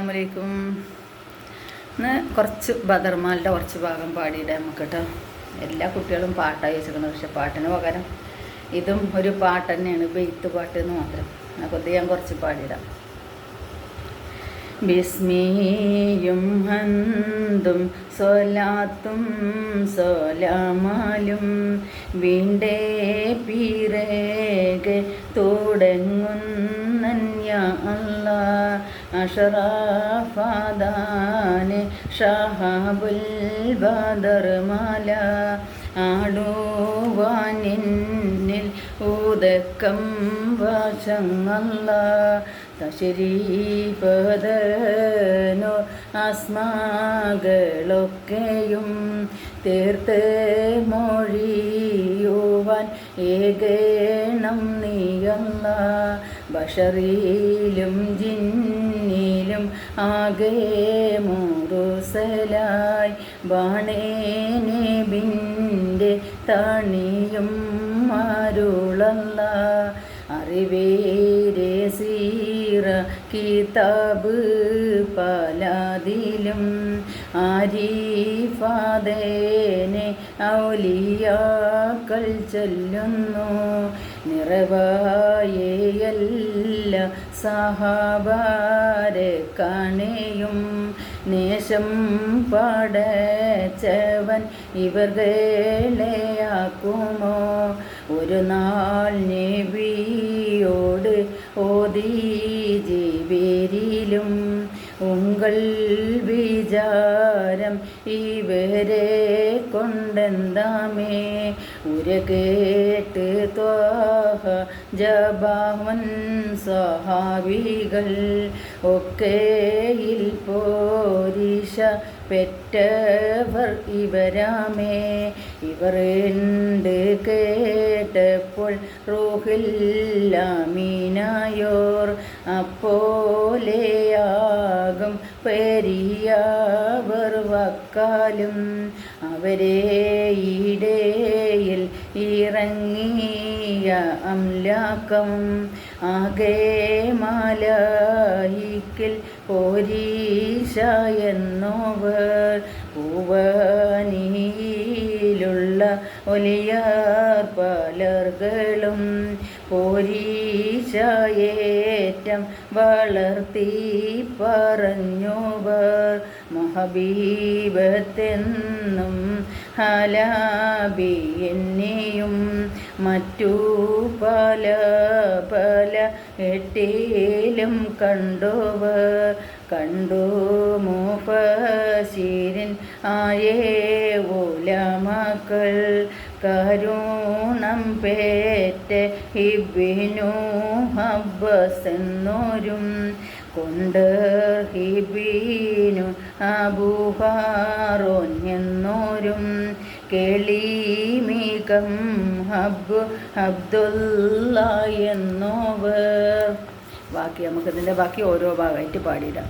അസ്സലാമലൈക്കും. ഇന്ന് കുറച്ച് ബദർമാലിൻ്റെ കുറച്ച് ഭാഗം പാടിയിടാം നമുക്ക് കേട്ടോ. എല്ലാ കുട്ടികളും പാട്ടായി വെച്ചിരിക്കുന്നത്, പക്ഷെ പാട്ടിന് പകരം ഇതും ഒരു പാട്ട് തന്നെയാണ്, ബെയ്ത്ത് പാട്ട് എന്ന് മാത്രം. അപ്പോൾ ഇത് ഞാൻ കുറച്ച് പാടിയിടാം. ബിസ്മിയും ഹന്തും സ്വലാത്തും സലാമാലും വീണ്ടേ പീരേകെ തുടങ്ങുന്നന്യ അല്ലാ അഷറാഫാദാനെ ഷഹാബുൽ ബദർമാല ആടുവാനിന്നിൽ ഉദക്കം വശങ്ങല്ല തശരീഫദനോ ആസ്മാകളൊക്കെയും തീർത്ത് മൊഴിയുവാൻ ഏകേണം നീയല്ല ബഷറിലും ജിന്നിലും ആകെ മുറുസലായി ബാണേനെ ബിൻ്റെ തണിയും അരുളല്ല അറിവേരെ സീറ കിതാബ് പലതിലും ആരിഫാദേനെ ഔലിയാക്കൾ ചൊല്ലുന്നു നിറവായേയല്ല സഹാബാരെ കണിയും നേശം പടച്ചവൻ ഇവർകളെയാക്കുമോ ഒരു നാൾ നബിയോട് ഓതി ജിബിരിലും ഉങ്കൾ വിചാരം ഇവരെ കൊണ്ടെന്താമേ ഉരകേട്ട് ത്വാഹ ജബാവൻ സഹാബികൾ ഒക്കെയിൽ പോരിശ പെറ്റവർ ഇവരാമേ ഇവർ എന്ത് കേട്ടപ്പോൾ റൂഹില്ലാമീനായോർ അപ്പോലെയാകും പെരിയവർ വക്കാലും അവരെ ഇടയിൽ ഇറങ്ങിയ അംലാക്കം ആകെ മാലായിക്കിൽ പോരീശ എന്നോവർ പൂവനിയിലുള്ള ഒലിയാർ പലർകളും പോരീശയേറ്റം വളർത്തി പറഞ്ഞോവർ മഹബീബത്തെന്നും ഹലാബി എന്നെയും മറ്റു പല പല എട്ടിലും കണ്ടോവർ കണ്ടു മുഫസിരിൻ ആയേ ഉലമക്കൾ കരുണം പേറ്റ ഹിബിനു ഹബ്ബസ് എന്നോരും കൊണ്ട് ഹിബിനു അബൂഹാറോൻ എന്നോരും കേളീമികം ഹബ്ബ് അബ്ദുള്ള എന്നോവർ. ബാക്കി നമുക്കിതിൻ്റെ ബാക്കി ഓരോ ഭാഗമായിട്ട് പാടിയിടാം.